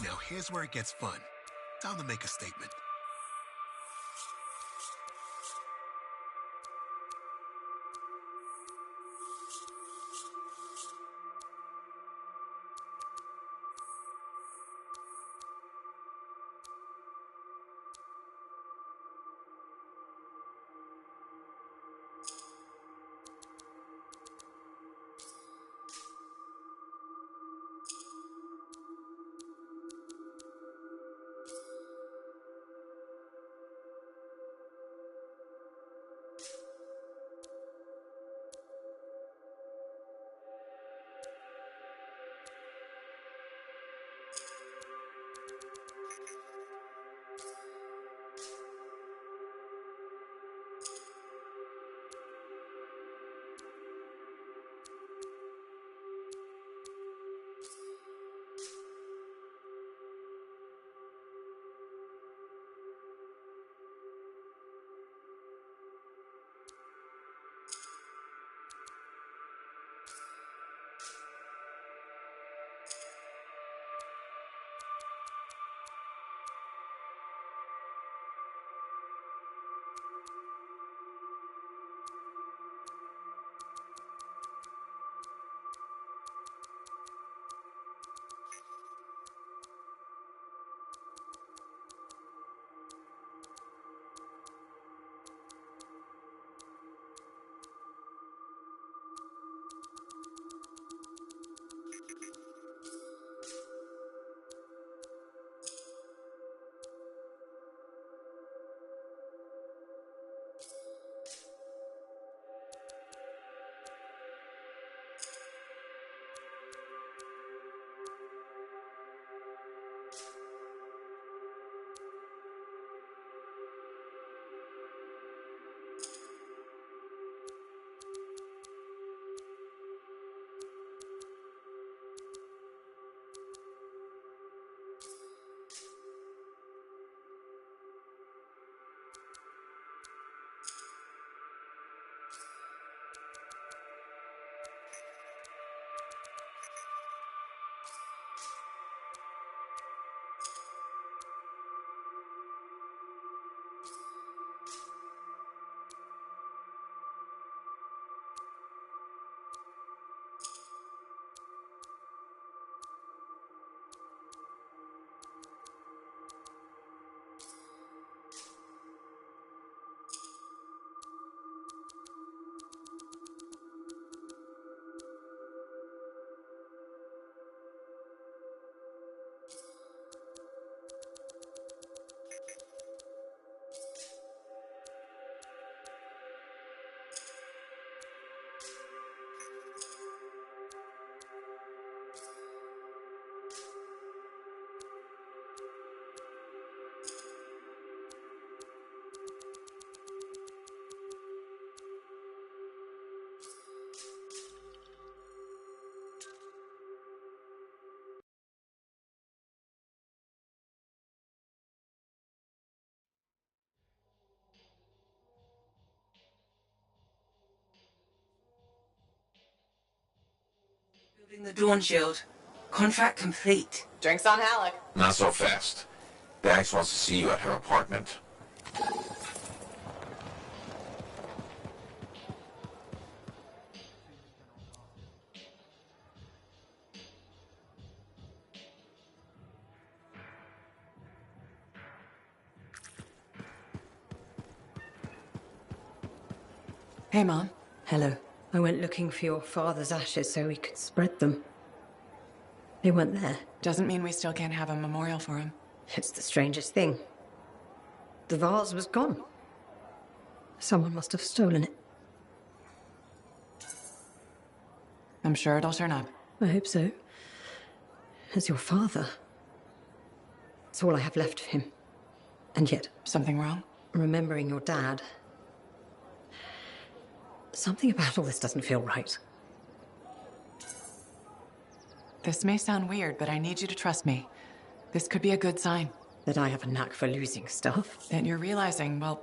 Now here's where it gets fun. Time to make a statement. Building the Dawn Shield. Contract complete. Drinks on Halleck. Not so fast. Dax wants to see you at her apartment. Hey, Mom. Hello. I went looking for your father's ashes so we could spread them. They weren't there. Doesn't mean we still can't have a memorial for him. It's the strangest thing. The vase was gone. Someone must have stolen it. I'm sure it'll turn up. I hope so. As your father. It's all I have left of him. And yet... Something wrong? Remembering your dad... Something about all this doesn't feel right. This may sound weird, but I need you to trust me. This could be a good sign. That I have a knack for losing stuff. That you're realizing, well,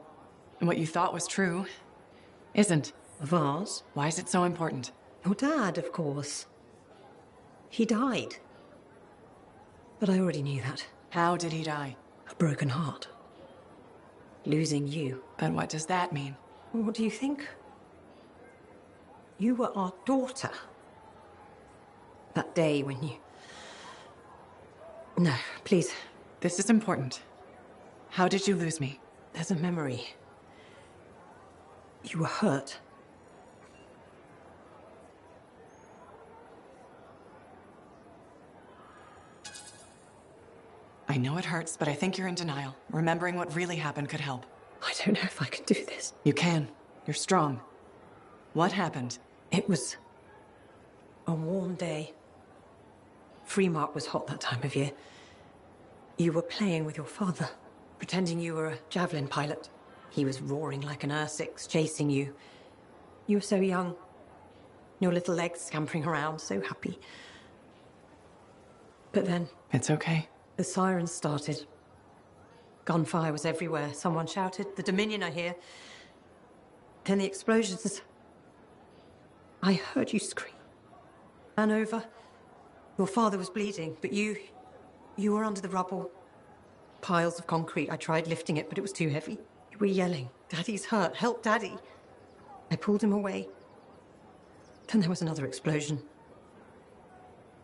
what you thought was true isn't. A vase? Why is it so important? Your dad, of course. He died. But I already knew that. How did he die? A broken heart. Losing you. Then what does that mean? What do you think? You were our daughter. That day when you... No, please. This is important. How did you lose me? There's a memory. You were hurt. I know it hurts, but I think you're in denial. Remembering what really happened could help. I don't know if I can do this. You can. You're strong. What happened? It was a warm day. Fremont was hot that time of year. You were playing with your father, pretending you were a javelin pilot. He was roaring like an Ursix, chasing you. You were so young. Your little legs scampering around, so happy. But then... It's okay. The sirens started. Gunfire was everywhere. Someone shouted, "The Dominion are here." Then the explosions. I heard you scream. Ran over. Your father was bleeding, but you were under the rubble. Piles of concrete. I tried lifting it, but it was too heavy. You were yelling, "Daddy's hurt. Help Daddy." I pulled him away. Then there was another explosion.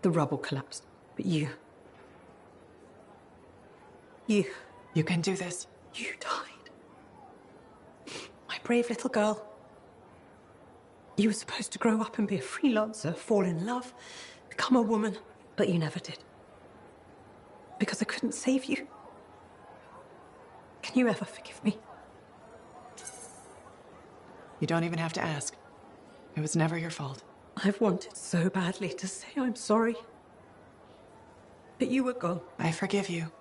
The rubble collapsed, but you... You can do this. You died. My brave little girl. You were supposed to grow up and be a freelancer, fall in love, become a woman, but you never did. Because I couldn't save you. Can you ever forgive me? You don't even have to ask. It was never your fault. I've wanted so badly to say I'm sorry. But you were gone. I forgive you.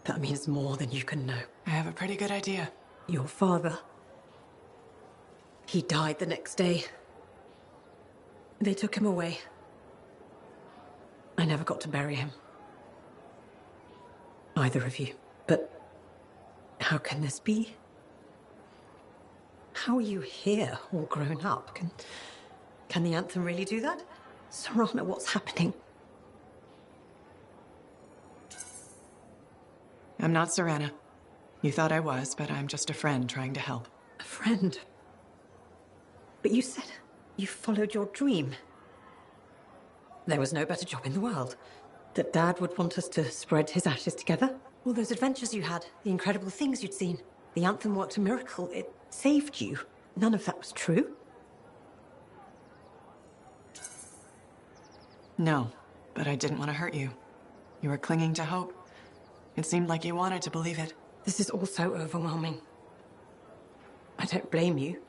That means more than you can know. I have a pretty good idea. Your father. He died the next day. They took him away. I never got to bury him. Either of you. But how can this be? How are you here, all grown up? Can the Anthem really do that? Serana, what's happening? I'm not Serana. You thought I was, but I'm just a friend trying to help. A friend? But you said you followed your dream. There was no better job in the world. That Dad would want us to spread his ashes together. All those adventures you had, the incredible things you'd seen. The Anthem worked a miracle. It saved you. None of that was true. No, but I didn't want to hurt you. You were clinging to hope. It seemed like you wanted to believe it. This is all so overwhelming. I don't blame you.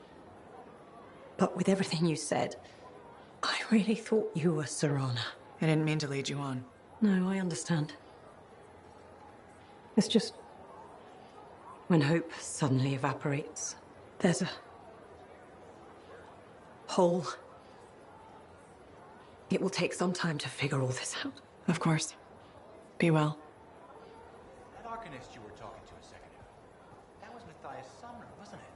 But with everything you said, I really thought you were Serana. I didn't mean to lead you on. No, I understand. It's just... when hope suddenly evaporates, there's a... hole. It will take some time to figure all this out. Of course. Be well. That Arcanist you were talking to a second ago, that was Matthias Sumner, wasn't it?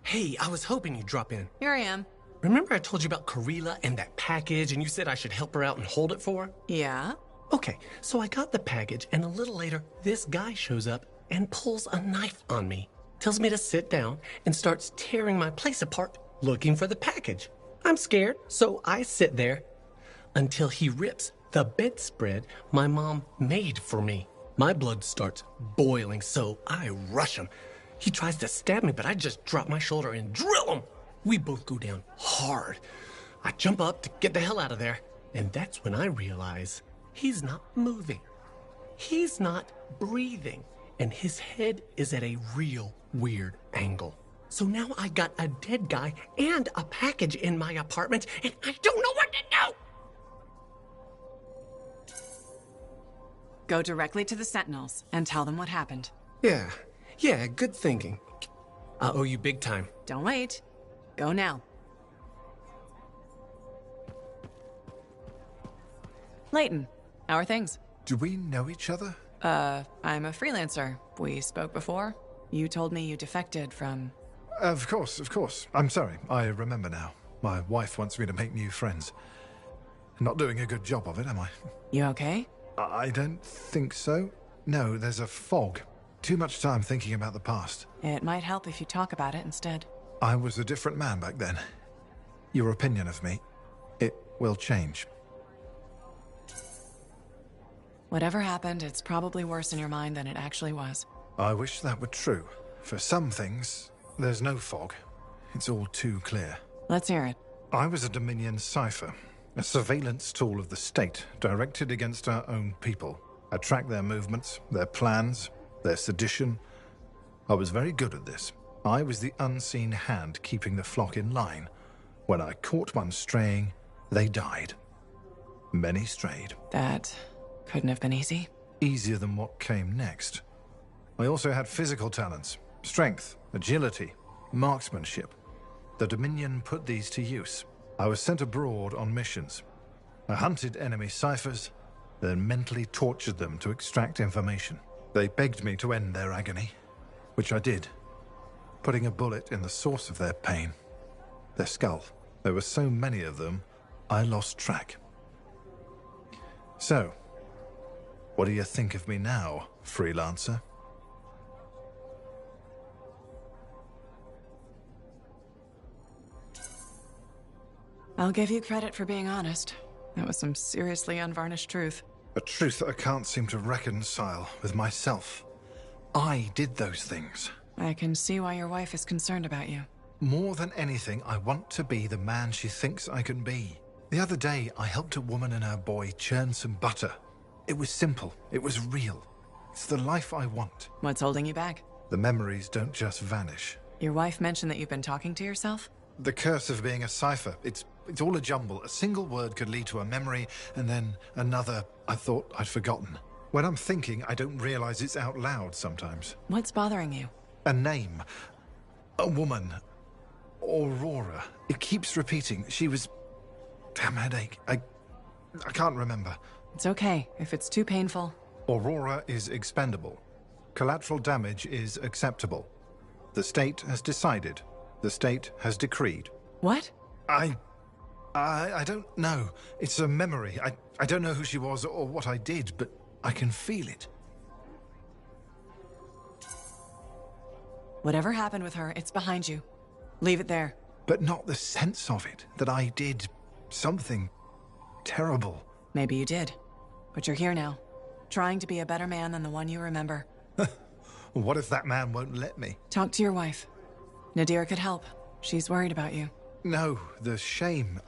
Hey, I was hoping you'd drop in. Here I am. Remember I told you about Karila and that package, and you said I should help her out and hold it for her? Yeah? Okay, so I got the package, and a little later, this guy shows up and pulls a knife on me. Tells me to sit down and starts tearing my place apart, looking for the package. I'm scared, so I sit there until he rips the bedspread my mom made for me. My blood starts boiling, so I rush him. He tries to stab me, but I just drop my shoulder and drill him. We both go down hard. I jump up to get the hell out of there, and that's when I realize he's not moving. He's not breathing, and his head is at a real weird angle. So now I got a dead guy and a package in my apartment, and I don't know what to do! Go directly to the Sentinels and tell them what happened. Yeah, good thinking. I owe you big time. Don't wait. Go now. Layton, how are things? Do we know each other? I'm a freelancer. We spoke before. You told me you defected from... Of course. I'm sorry. I remember now. My wife wants me to make new friends. Not doing a good job of it, am I? You okay? I don't think so. No, there's a fog. Too much time thinking about the past. It might help if you talk about it instead. I was a different man back then. Your opinion of me, it will change. Whatever happened, it's probably worse in your mind than it actually was. I wish that were true. For some things, there's no fog. It's all too clear. Let's hear it. I was a Dominion cipher, a surveillance tool of the state directed against our own people. I tracked their movements, their plans, their sedition. I was very good at this. I was the unseen hand keeping the flock in line. When I caught one straying, they died. Many strayed. That couldn't have been easy. Easier than what came next. I also had physical talents, strength, agility, marksmanship. The Dominion put these to use. I was sent abroad on missions. I hunted enemy ciphers, then mentally tortured them to extract information. They begged me to end their agony, which I did, putting a bullet in the source of their pain, their skull. There were so many of them, I lost track. So, what do you think of me now, freelancer? I'll give you credit for being honest. That was some seriously unvarnished truth. A truth that I can't seem to reconcile with myself. I did those things. I can see why your wife is concerned about you. More than anything, I want to be the man she thinks I can be. The other day, I helped a woman and her boy churn some butter. It was simple. It was real. It's the life I want. What's holding you back? The memories don't just vanish. Your wife mentioned that you've been talking to yourself? The curse of being a cipher. It's all a jumble. A single word could lead to a memory, and then another I thought I'd forgotten. When I'm thinking, I don't realize it's out loud sometimes. What's bothering you? A name. A woman. Aurora. It keeps repeating. She was... Damn headache. I can't remember. It's okay, if it's too painful. Aurora is expendable. Collateral damage is acceptable. The state has decided. The state has decreed. What? I don't know. It's a memory. I don't know who she was or what I did, but I can feel it. Whatever happened with her, it's behind you. Leave it there. But not the sense of it, that I did something terrible. Maybe you did. But you're here now, trying to be a better man than the one you remember. What if that man won't let me? Talk to your wife. Nadir could help. She's worried about you. No, the shame.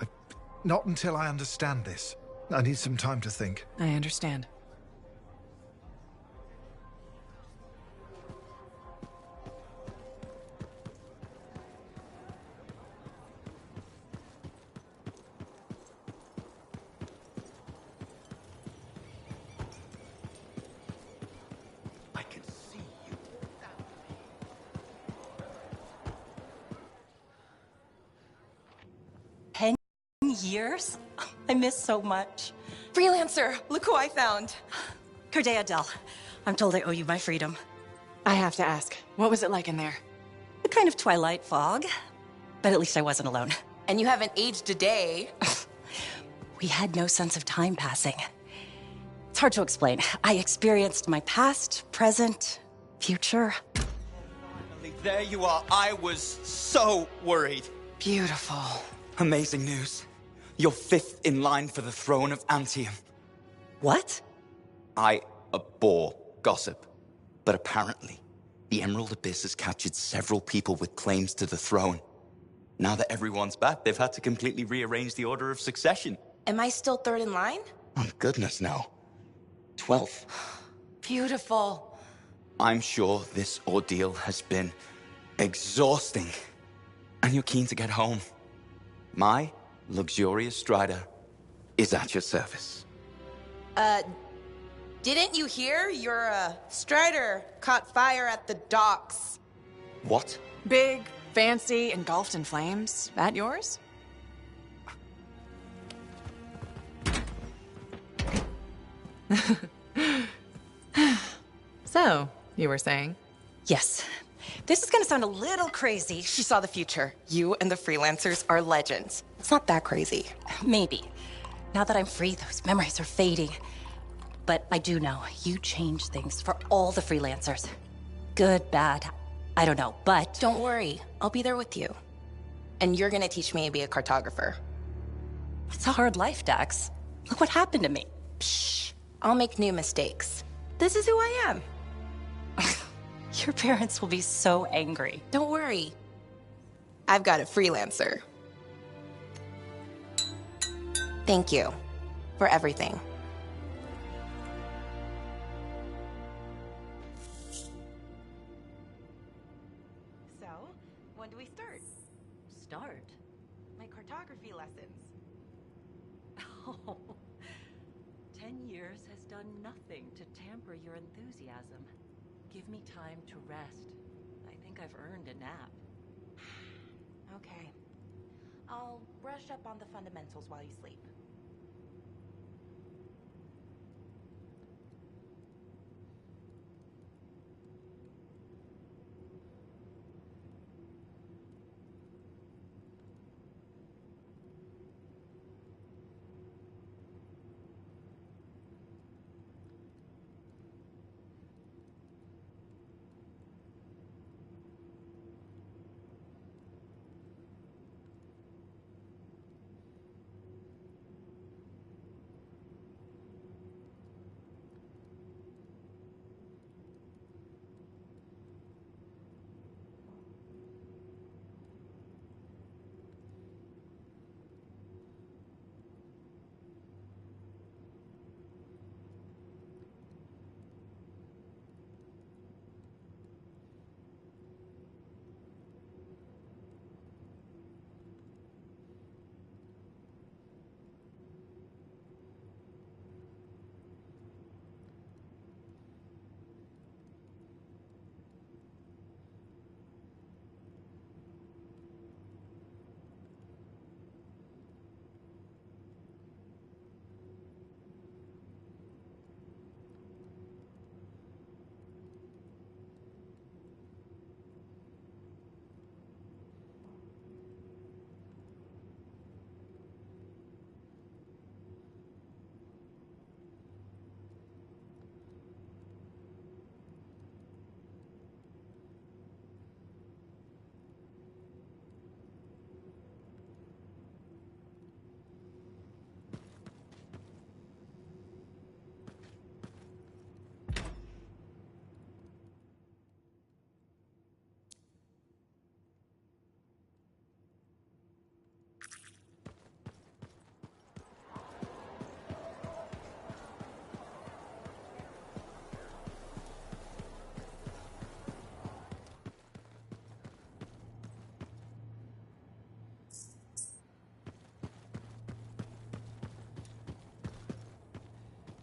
Not until I understand this. I need some time to think. I understand. I can see you. 10 years? I miss so much. Freelancer, look who I found. Corday Adele. I'm told I owe you my freedom. I have to ask, what was it like in there? A kind of twilight fog. But at least I wasn't alone. And you haven't aged a day. We had no sense of time passing. It's hard to explain. I experienced my past, present, future. There you are. I was so worried. Beautiful. Amazing news. You're 5th in line for the throne of Anthem. What? I abhor gossip. But apparently, the Emerald Abyss has captured several people with claims to the throne. Now that everyone's back, they've had to completely rearrange the order of succession. Am I still 3rd in line? Oh, goodness, no. 12th. Beautiful. I'm sure this ordeal has been exhausting. And you're keen to get home. My luxurious Strider is at your service. Didn't you hear? Your, Strider caught fire at the docks. What? Big, fancy, engulfed in flames. That yours? So, you were saying? Yes. This is gonna sound a little crazy. She saw the future. You and the freelancers are legends. It's not that crazy. Maybe. Now that I'm free, those memories are fading. But I do know you changed things for all the freelancers. Good, bad, I don't know, but... Don't worry. I'll be there with you. And you're gonna teach me to be a cartographer. It's a hard life, Dax. Look what happened to me. Psh, I'll make new mistakes. This is who I am. Your parents will be so angry. Don't worry. I've got a freelancer. Thank you for everything. So, when do we start? Start? My cartography lessons. Oh, 10 years has done nothing to tamper your enthusiasm. Give me time to rest. I think I've earned a nap. Okay. I'll brush up on the fundamentals while you sleep.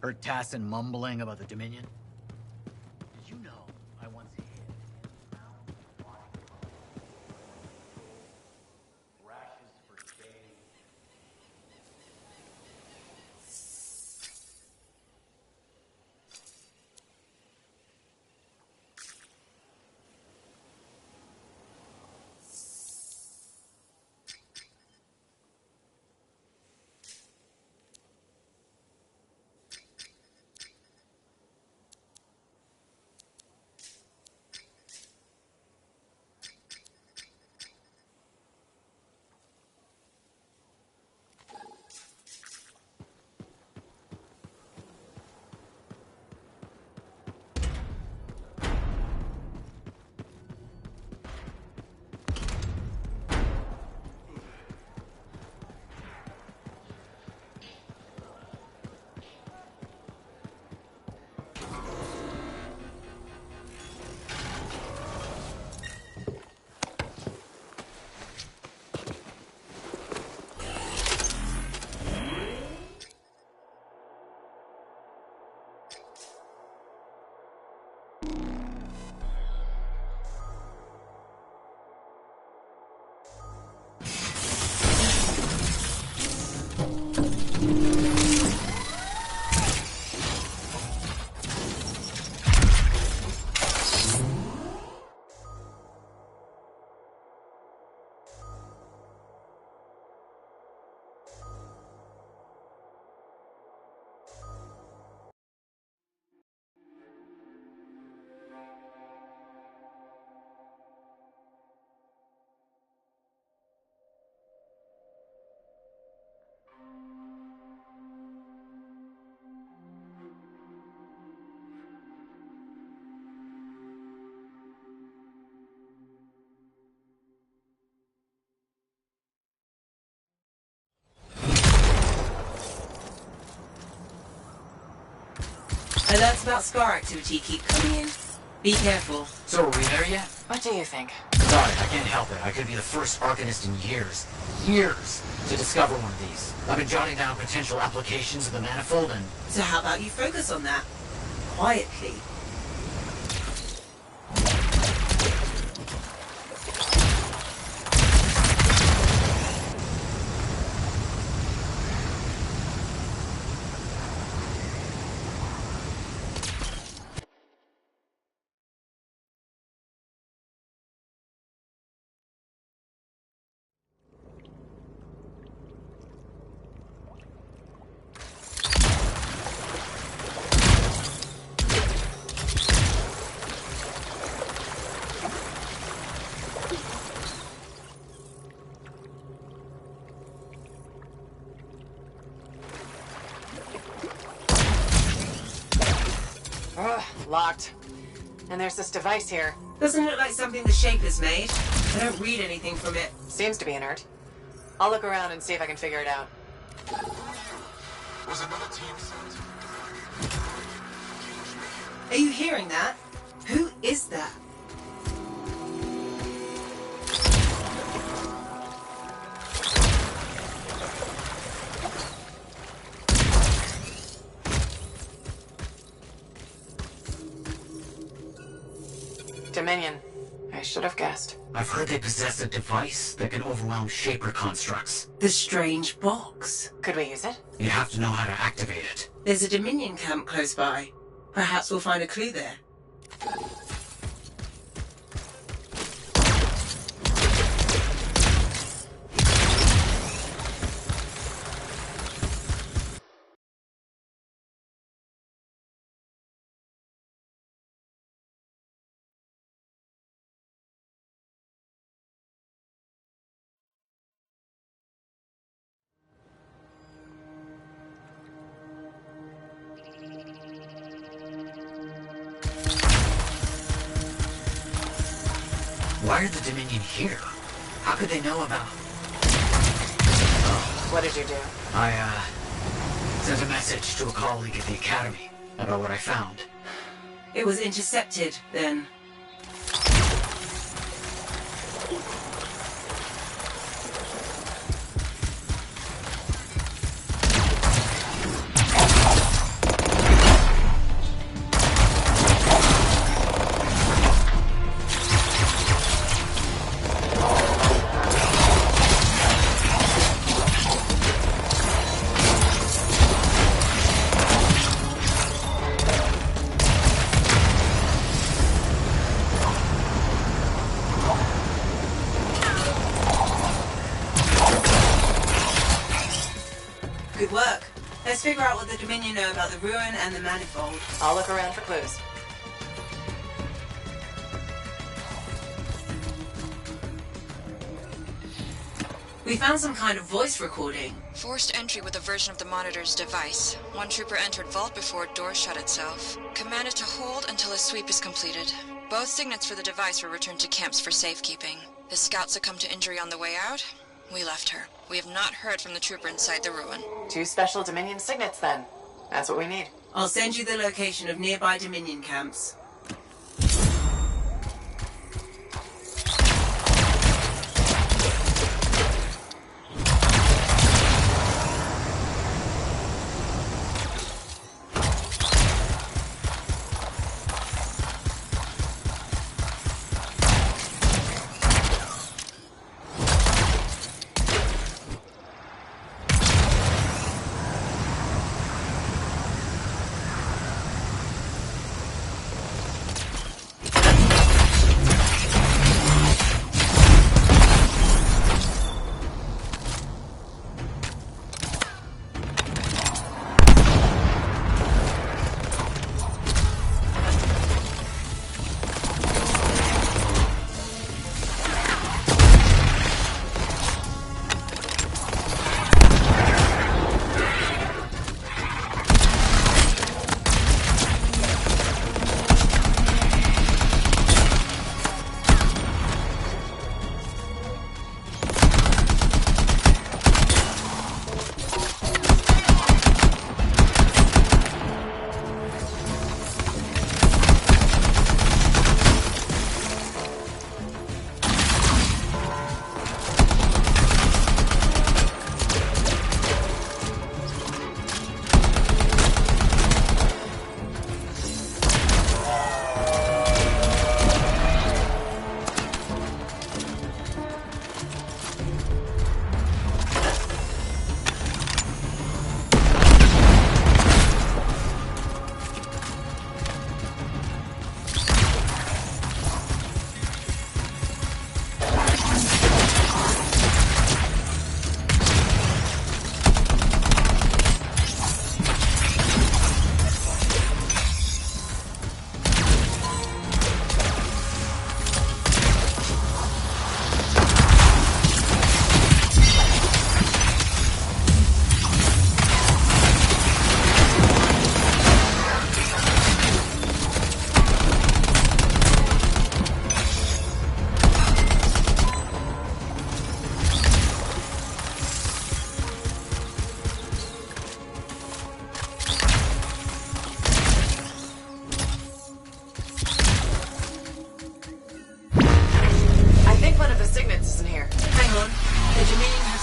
Heard Tassin mumbling about the Dominion? Did you know I once hid in the mountains of rashes for days? Alerts about Scar activity keep coming in. Be careful. So are we there yet? What do you think? Sorry, I can't help it. I could be the first Arcanist in years to discover one of these. I've been jotting down potential applications of the manifold and... So how about you focus on that? Quietly. Locked. And there's this device here. Doesn't look like something the Shapers made. I don't read anything from it. Seems to be inert. I'll look around and see if I can figure it out. Was another team sent? Are you hearing that? Who is that? Dominion. I should have guessed. I've heard they possess a device that can overwhelm Shaper constructs. The strange box. Could we use it? You have to know how to activate it. There's a Dominion camp close by. Perhaps we'll find a clue there. Why are the Dominion here? How could they know about... What did you do? I, sent a message to a colleague at the Academy about what I found. It was intercepted, then. Good work. Let's figure out what the Dominion know about the ruin and the manifold. I'll look around for clues. We found some kind of voice recording. Forced entry with a version of the monitor's device. One trooper entered vault before door shut itself. Commanded to hold until a sweep is completed. Both signets for the device were returned to camps for safekeeping. The scout succumbed to injury on the way out. We left her. We have not heard from the trooper inside the ruin. 2 special Dominion signets, then. That's what we need. I'll send you the location of nearby Dominion camps.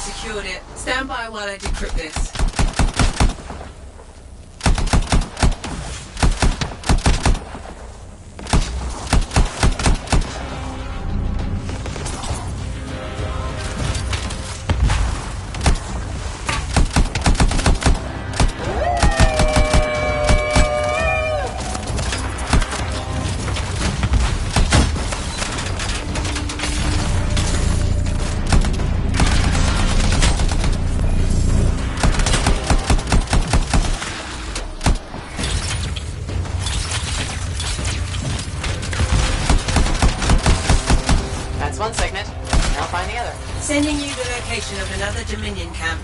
secured it. Stand by while I decrypt this. One segment. I'll find the other. Sending you the location of another Dominion camp.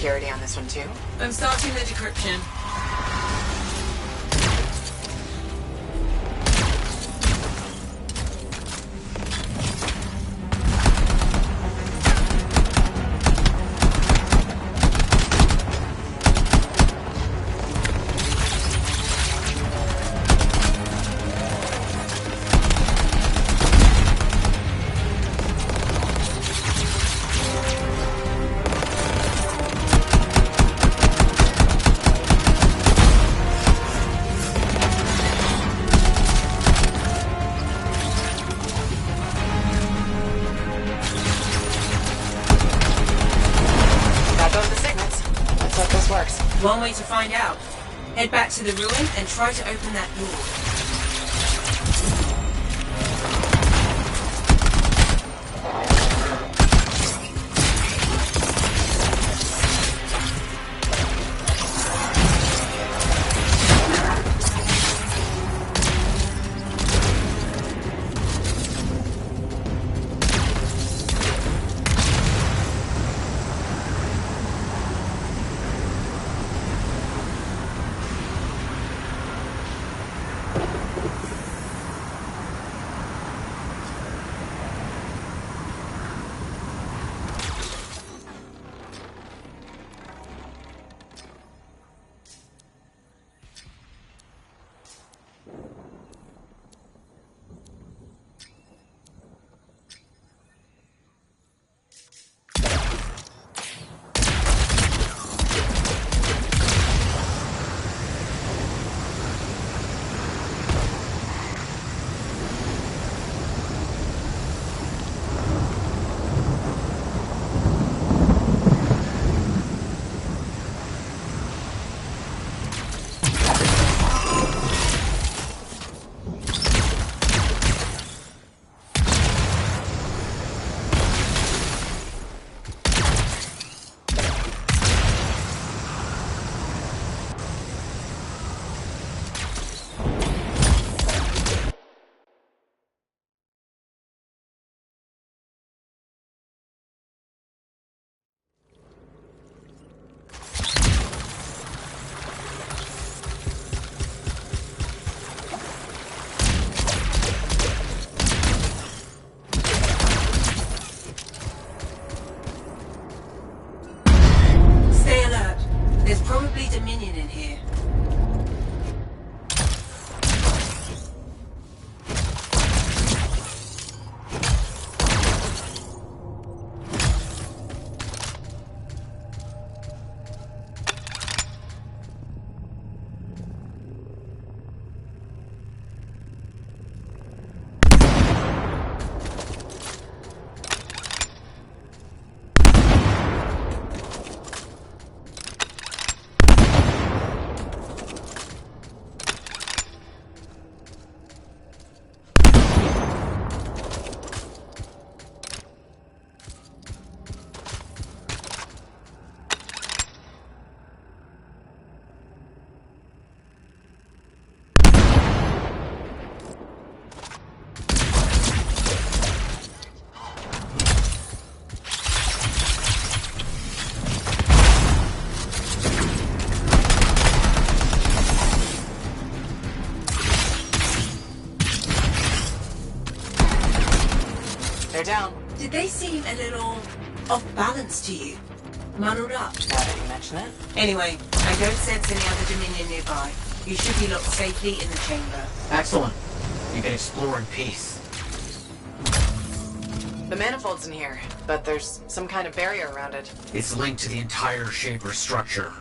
security on this one too? I'm starting the decryption. One way to find out. Head back to the ruin and try to open that door. Dominion in here. They're down. Did they seem a little off balance to you? Muddled up? Now that you mention it. Anyway, I don't sense any other Dominion nearby. You should be locked safely in the chamber. Excellent. You can explore in peace. The manifold's in here, but there's some kind of barrier around it. It's linked to the entire Shaper structure.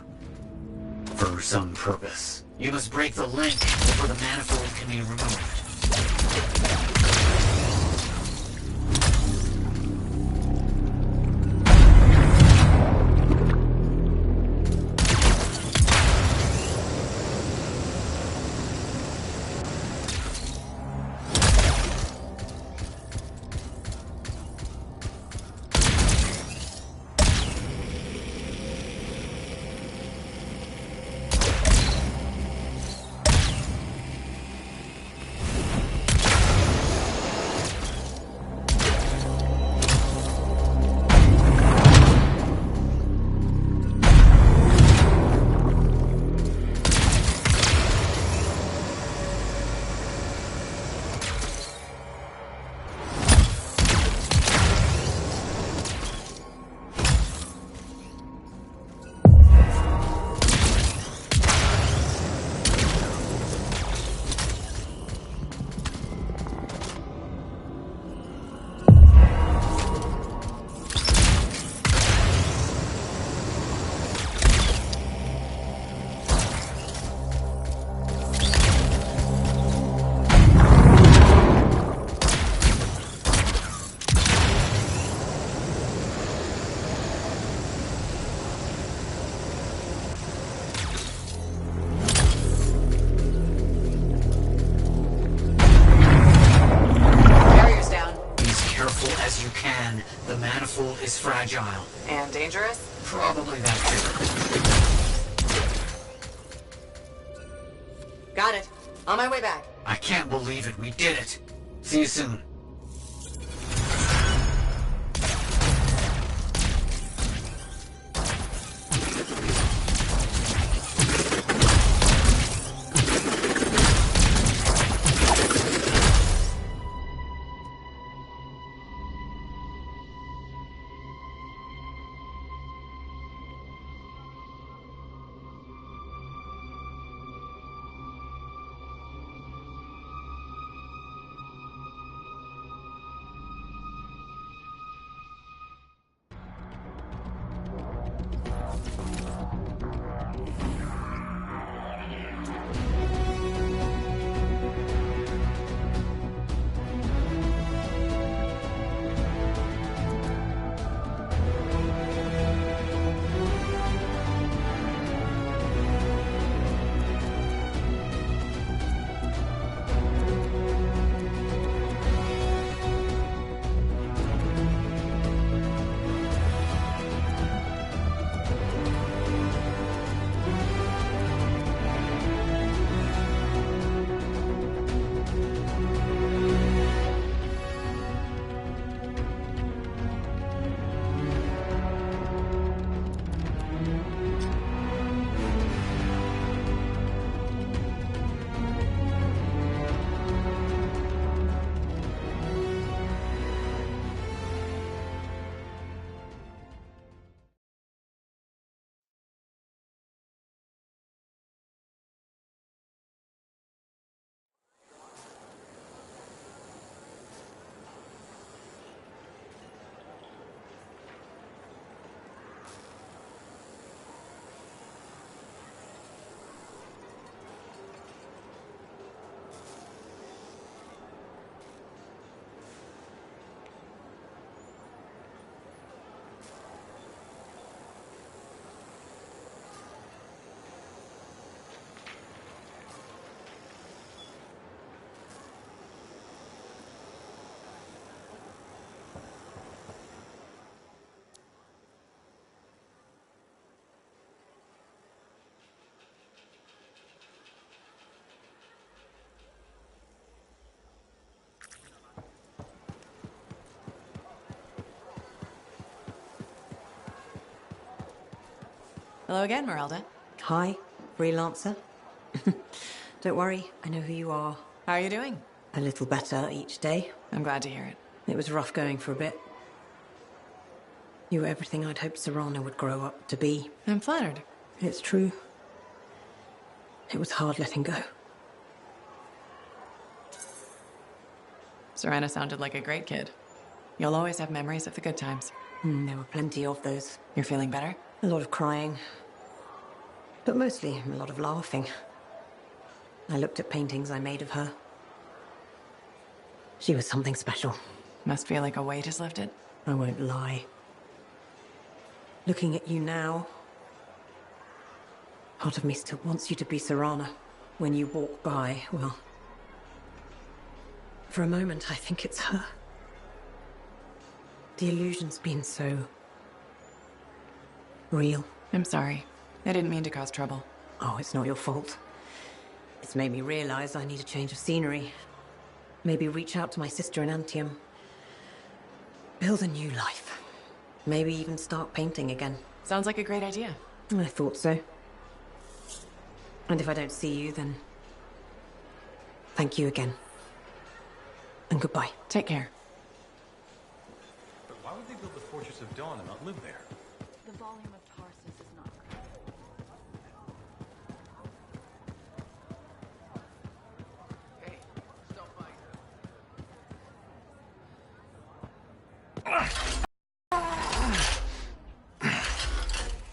For some purpose. You must break the link before the manifold can be removed. manifold is fragile. And dangerous? Probably that too. Got it. On my way back. I can't believe it. We did it. See you soon. Hello again, Merelda. Hi, freelancer. Don't worry, I know who you are. How are you doing? A little better each day. I'm glad to hear it. It was rough going for a bit. You were everything I'd hoped Serrano would grow up to be. I'm flattered. It's true. It was hard letting go. Serrano sounded like a great kid. You'll always have memories of the good times. There were plenty of those. You're feeling better? A lot of crying. But mostly a lot of laughing. I looked at paintings I made of her. She was something special. Must feel like a weight is lifted. I won't lie. Looking at you now, part of me still wants you to be Serrana. When you walk by, well, for a moment I think it's her. The illusion's been so real. I'm sorry. I didn't mean to cause trouble. Oh, it's not your fault. It's made me realize I need a change of scenery. Maybe reach out to my sister in Anthem. Build a new life. Maybe even start painting again. Sounds like a great idea. I thought so. And if I don't see you, then thank you again. And goodbye. Take care. But why would they build the Fortress of Dawn and not live there? The volume of Tarsus is not great. Hey, stop by.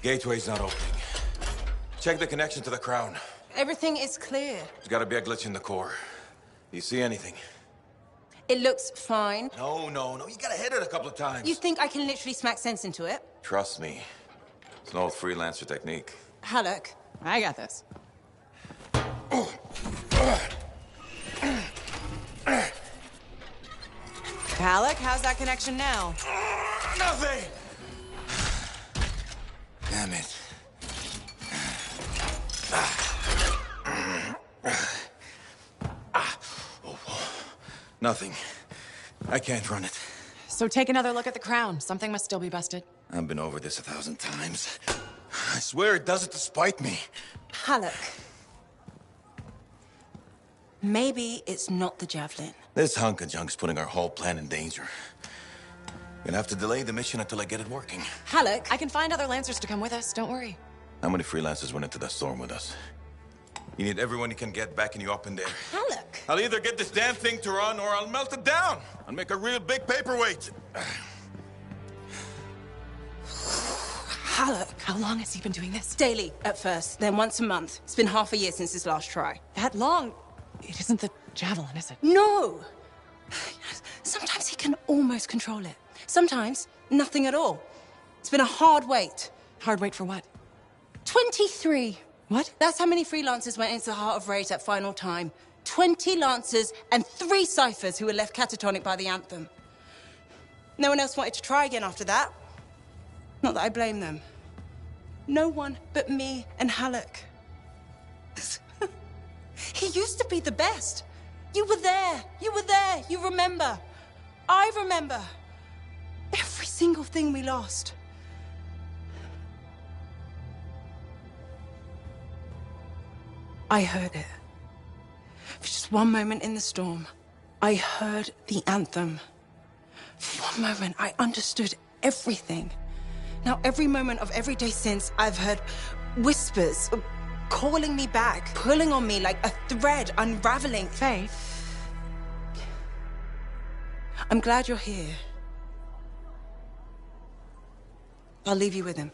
Gateway's not opening. Check the connection to the crown. Everything is clear. There's gotta be a glitch in the core. Do you see anything? It looks fine. No. You gotta hit it a couple of times. You think I can literally smack sense into it? Trust me. It's an old freelancer technique. Halleck. I got this. Halleck, how's that connection now? nothing! Damn it. Nothing. I can't run it. So take another look at the crown. Something must still be busted. I've been over this 1,000 times. I swear it does it to spite me. Halleck. Maybe it's not the javelin. This hunk of junk's putting our whole plan in danger. Gonna have to delay the mission until I get it working. Halleck. I can find other Lancers to come with us. Don't worry. How many freelancers went into that storm with us? You need everyone you can get backing you up in there. Halleck. I'll either get this damn thing to run or I'll melt it down. I'll make a real big paperweight. Halleck. How long has he been doing this? Daily, at first, then once a month. It's been half a year since his last try. That long? It isn't the javelin, is it? No! Sometimes he can almost control it. Sometimes, nothing at all. It's been a hard wait. Hard wait for what? 23. What? That's how many freelancers went into the heart of Rage at final time. 20 Lancers and 3 Ciphers who were left catatonic by the Anthem. No one else wanted to try again after that. Not that I blame them. No one but me and Halleck. He used to be the best. You were there. You were there. You remember. I remember. Every single thing we lost. I heard it. For just one moment in the storm, I heard the anthem. For one moment, I understood everything. Now, every moment of every day since, I've heard whispers calling me back, pulling on me like a thread unraveling. Faye. I'm glad you're here. I'll leave you with him.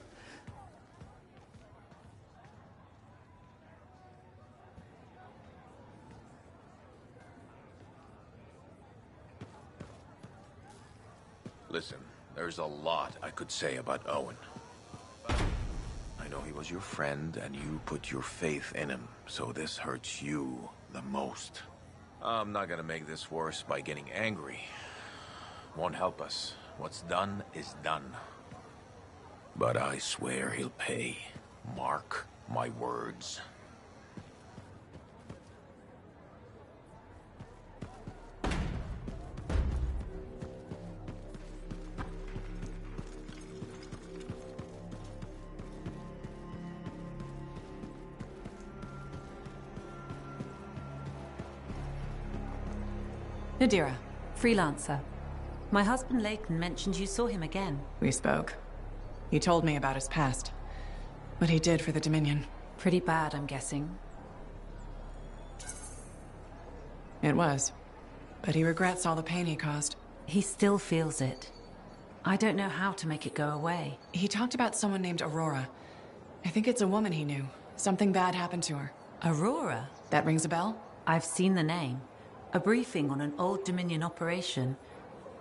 Listen, there's a lot I could say about Owen. I know he was your friend, and you put your faith in him, so this hurts you the most. I'm not gonna make this worse by getting angry. Won't help us. What's done is done. But I swear he'll pay. Mark my words. Nadira. Freelancer. My husband Leighton mentioned you saw him again. We spoke. He told me about his past. What he did for the Dominion. Pretty bad, I'm guessing. It was. But he regrets all the pain he caused. He still feels it. I don't know how to make it go away. He talked about someone named Aurora. I think it's a woman he knew. Something bad happened to her. Aurora? That rings a bell? I've seen the name. A briefing on an old Dominion operation.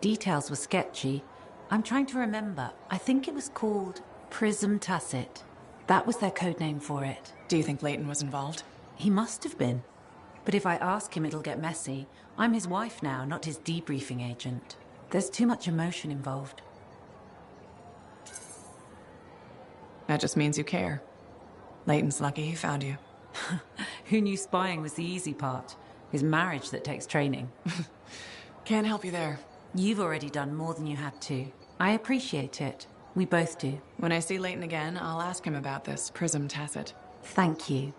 Details were sketchy. I'm trying to remember. I think it was called Prism Tacit. That was their code name for it. Do you think Leighton was involved? He must have been. But if I ask him, it'll get messy. I'm his wife now, not his debriefing agent. There's too much emotion involved. That just means you care. Leighton's lucky he found you. Who knew spying was the easy part? His marriage that takes training. Can't help you there. You've already done more than you had to. I appreciate it. We both do. When I see Leighton again, I'll ask him about this Prism Tacit. Thank you.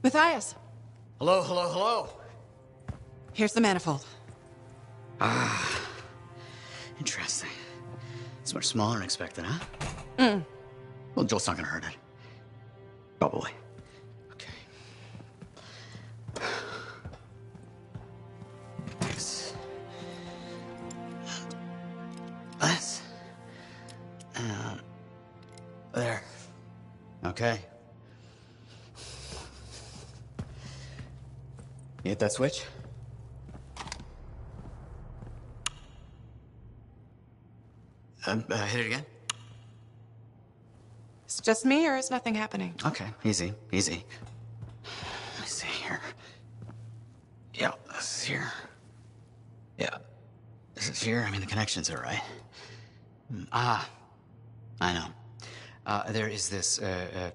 Matthias! Hello, hello, hello. Here's the manifold. Ah. Interesting. It's much smaller than expected, huh? Well, Joel's not gonna hurt it. Probably. Okay. This. This. There. Okay. You hit that switch? Hit it again. It's just me, or is nothing happening? Okay, easy, easy. Let me see here. Yeah, this is here. Yeah, this is here. I mean, the connections are right. I know. There is this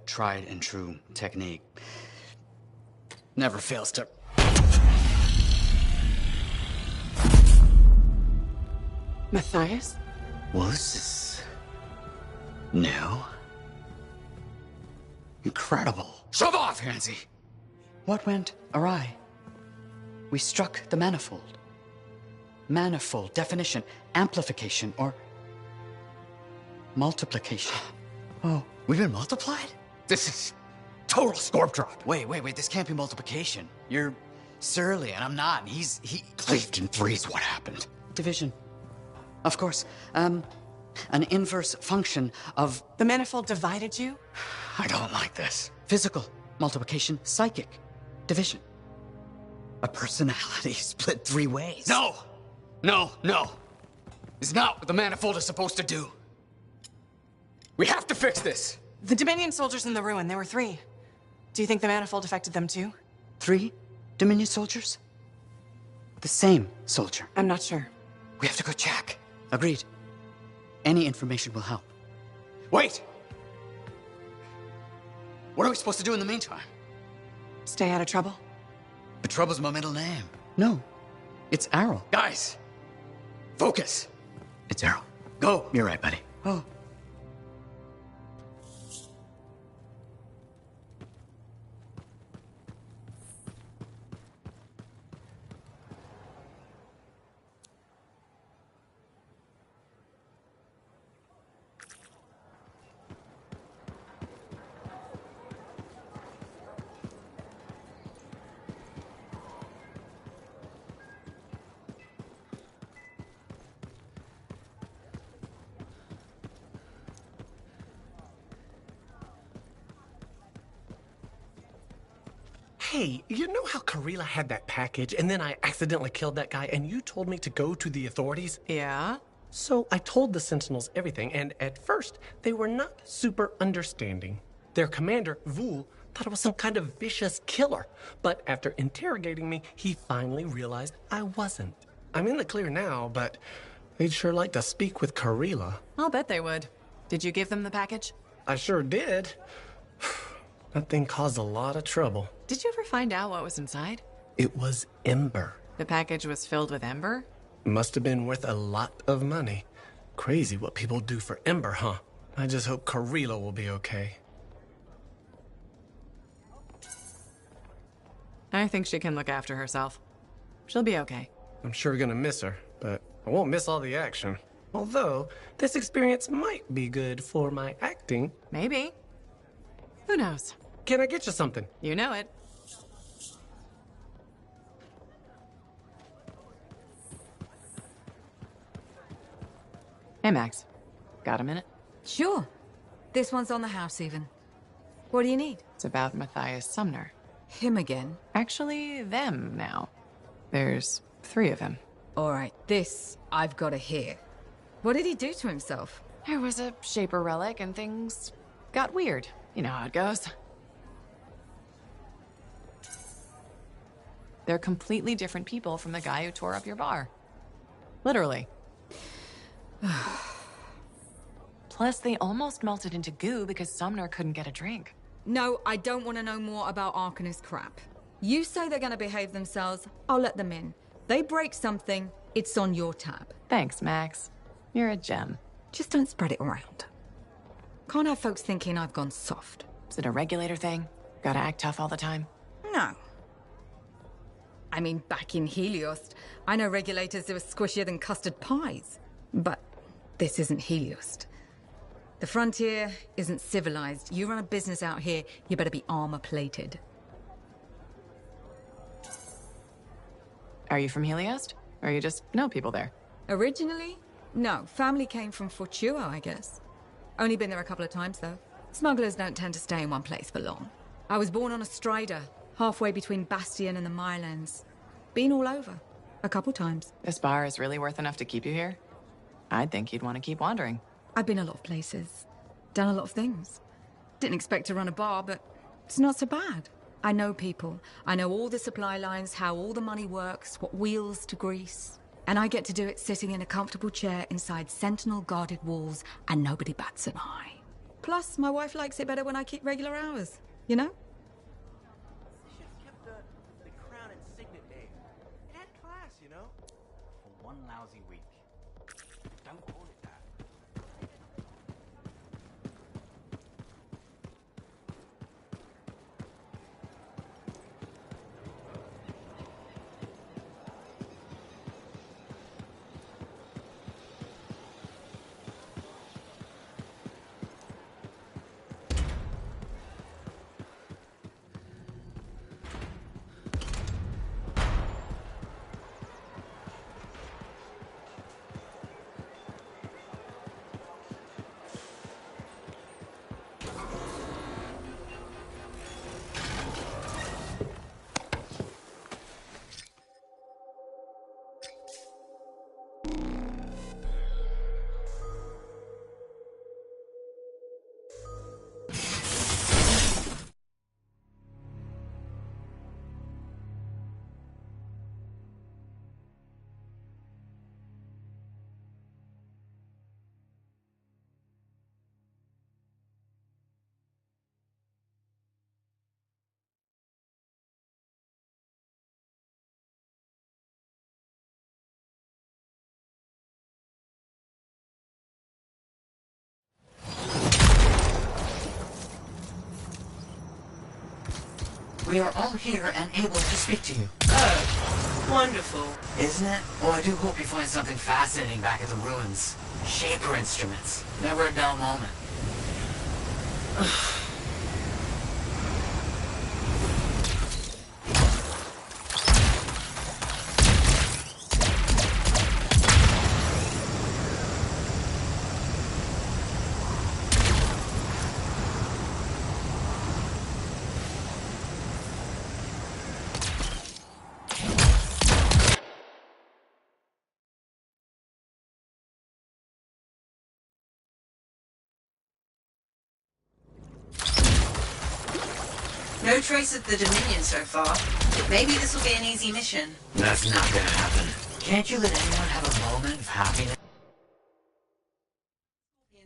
tried and true technique. Never fails to... Matthias? Well, this is... new. Incredible. Shove off, Hansi! What went awry? We struck the manifold. Manifold, definition, amplification, or multiplication. Oh, we've been multiplied? This is total scorp drop. Wait, this can't be multiplication. You're surly, and I'm not, and he cleaved in threes. What happened? Division. Of course. An inverse function of... The manifold divided you? I don't like this. Physical multiplication, psychic division. A personality split 3 ways. No! It's not what the manifold is supposed to do. We have to fix this. The Dominion soldiers in the ruin, there were 3. Do you think the manifold affected them too? 3 Dominion soldiers? The same soldier. I'm not sure. We have to go check. Agreed. Any information will help. Wait! What are we supposed to do in the meantime? Stay out of trouble? But Trouble's my middle name. No, it's Arrow. Guys, focus. It's Arrow. Go. You're right, buddy. Oh. Hey, you know how Karila had that package and then I accidentally killed that guy and you told me to go to the authorities? Yeah? So I told the Sentinels everything, and at first, they were not super understanding. Their commander, Vul, thought I was some kind of vicious killer. But after interrogating me, he finally realized I wasn't. I'm in the clear now, but they'd sure like to speak with Karila. I'll bet they would. Did you give them the package? I sure did. That thing caused a lot of trouble. Did you ever find out what was inside? It was Ember. The package was filled with Ember? Must have been worth a lot of money. Crazy what people do for Ember, huh? I just hope Karila will be okay. I think she can look after herself. She'll be okay. I'm sure gonna miss her, but I won't miss all the action. Although, this experience might be good for my acting. Maybe. Who knows? Can I get you something? You know it. Hey, Max. Got a minute? Sure. This one's on the house, even. What do you need? It's about Matthias Sumner. Him again? Actually, them now. There's 3 of him. All right, this I've got to hear. What did he do to himself? There was a Shaper relic and things got weird. You know how it goes. They're completely different people from the guy who tore up your bar. Literally. Plus, they almost melted into goo because Sumner couldn't get a drink. No, I don't want to know more about Arcanist crap. You say they're going to behave themselves, I'll let them in. They break something, it's on your tab. Thanks, Max. You're a gem. Just don't spread it around. Can't have folks thinking I've gone soft. Is it a regulator thing? Gotta act tough all the time? No. I mean, back in Helios, I know regulators who are squishier than custard pies. But this isn't Helios. The frontier isn't civilized. You run a business out here, you better be armor-plated. Are you from Helios? Or you just know people there? Originally? No. Family came from Fortua, I guess. Only been there a couple of times, though. Smugglers don't tend to stay in one place for long. I was born on a strider, halfway between Bastion and the Mylands. Been all over. A couple times. This bar is really worth enough to keep you here? I'd think you'd want to keep wandering. I've been a lot of places. Done a lot of things. Didn't expect to run a bar, but it's not so bad. I know people. I know all the supply lines, how all the money works, what wheels to grease. And I get to do it sitting in a comfortable chair inside Sentinel-guarded walls, and nobody bats an eye. Plus, my wife likes it better when I keep regular hours, you know? They should have kept the crown and signet name. It had class, you know? For one lousy week. Don't call it that. We are all here and able to speak to you. Oh, wonderful. Isn't it? Well, I do hope you find something fascinating back at the ruins. Shaper instruments. Never a dull moment. No trace of the Dominion so far. Maybe this will be an easy mission. That's not gonna happen. Can't you let anyone have a moment of happiness?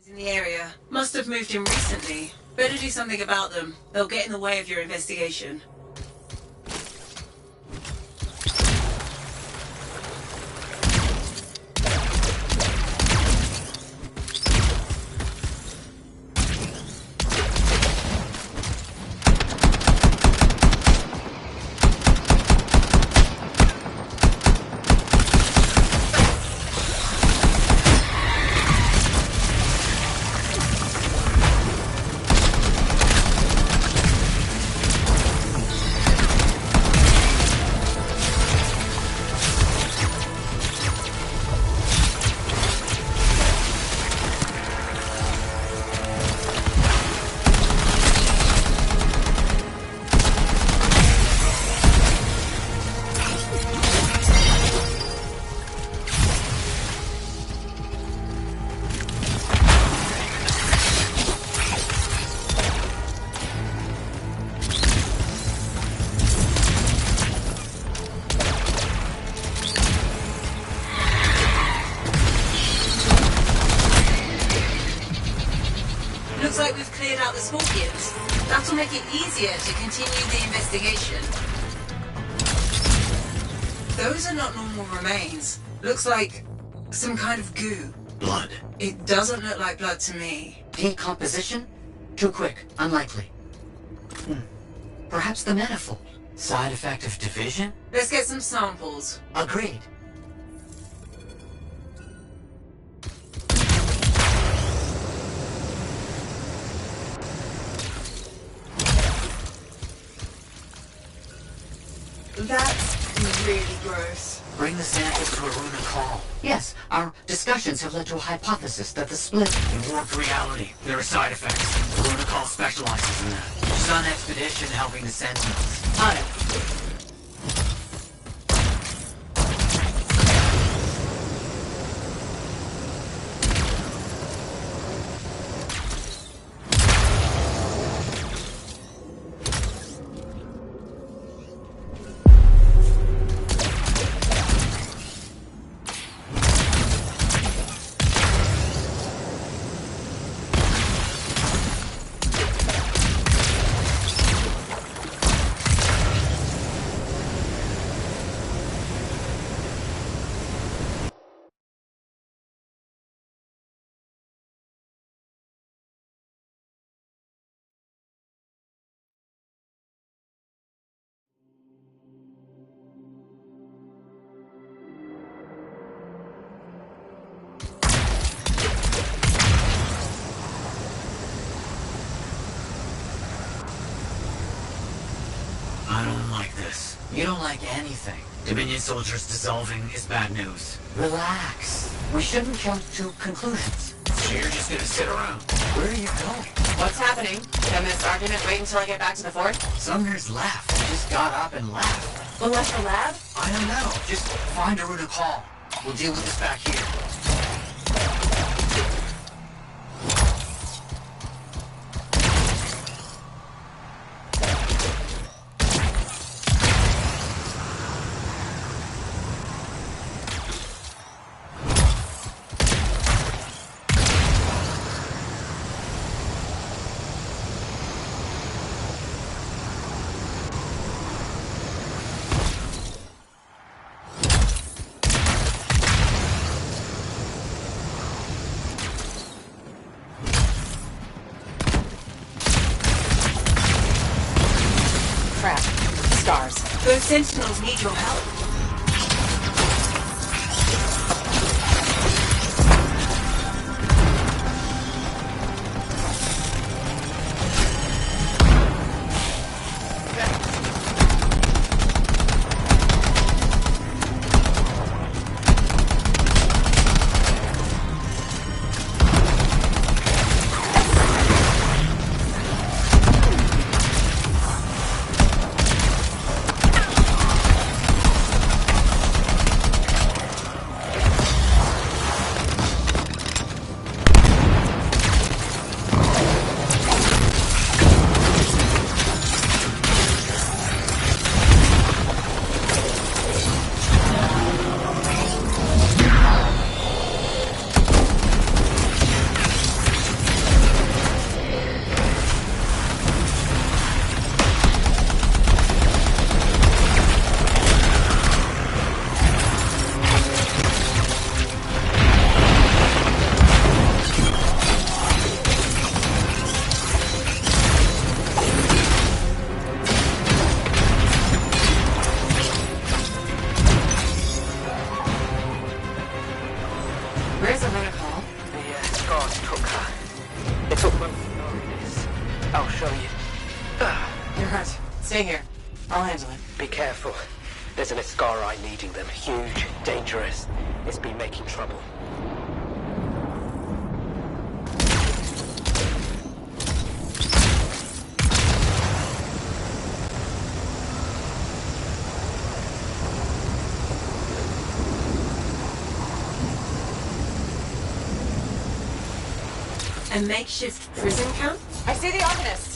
In the area. Must have moved in recently. Better do something about them. They'll get in the way of your investigation. Looks like we've cleared out the Scorpions. That'll make it easier to continue the investigation. Those are not normal remains. Looks like some kind of goo. Blood. It doesn't look like blood to me. Decomposition? Too quick. Unlikely. Perhaps the manifold. Side effect of division? Let's get some samples. Agreed. That's really gross. Bring the samples to a runa call. Yes, our discussions have led to a hypothesis that the split in warped reality. There are side effects. The runa call specializes in that. She's on expedition helping the Sentinels. Got it. I don't like this. You don't like anything. Dominion soldiers dissolving is bad news. Relax. We shouldn't jump to conclusions. So you're just gonna sit around. Where are you going? What's happening? Can this argument wait until I get back to the fort? Sumner's left. He just got up and left. Who left the lab? I don't know. Just find a runic hall. We'll deal with this back here. Those sentinels need your help. Stay here. I'll handle it. Be careful. There's an Iskari leading them. Huge, dangerous. It's been making trouble. A makeshift prison camp? I see the Arcanist.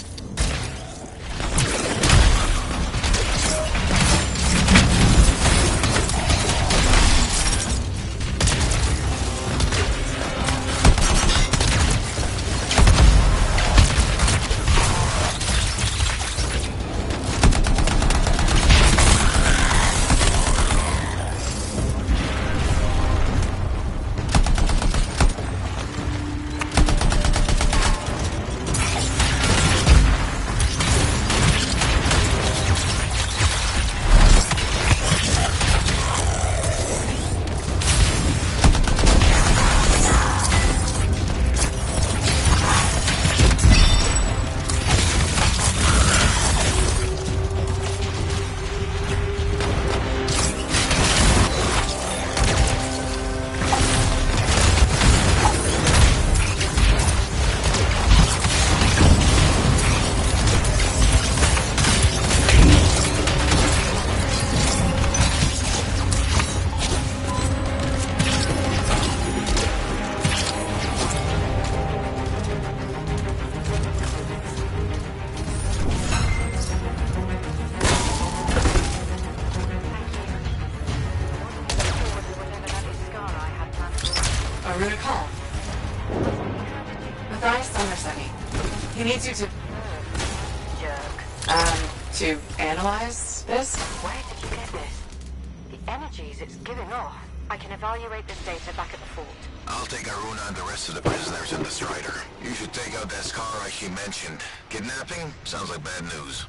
To analyze this? Where did you get this? The energies it's giving off. I can evaluate this data back at the fort. I'll take Aruna and the rest of the prisoners in the Strider. You should take out that Skara she mentioned. Kidnapping? Sounds like bad news.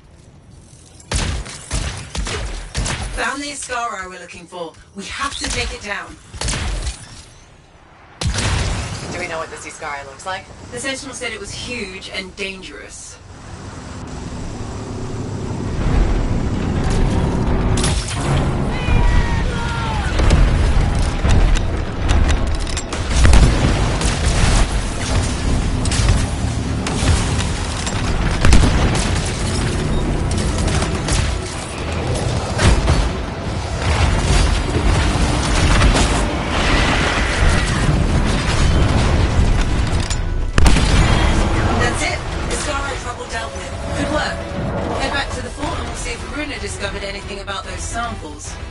Found the Iskari we're looking for. We have to take it down. Do we know what this Iskari looks like? The Sentinel said it was huge and dangerous. samples.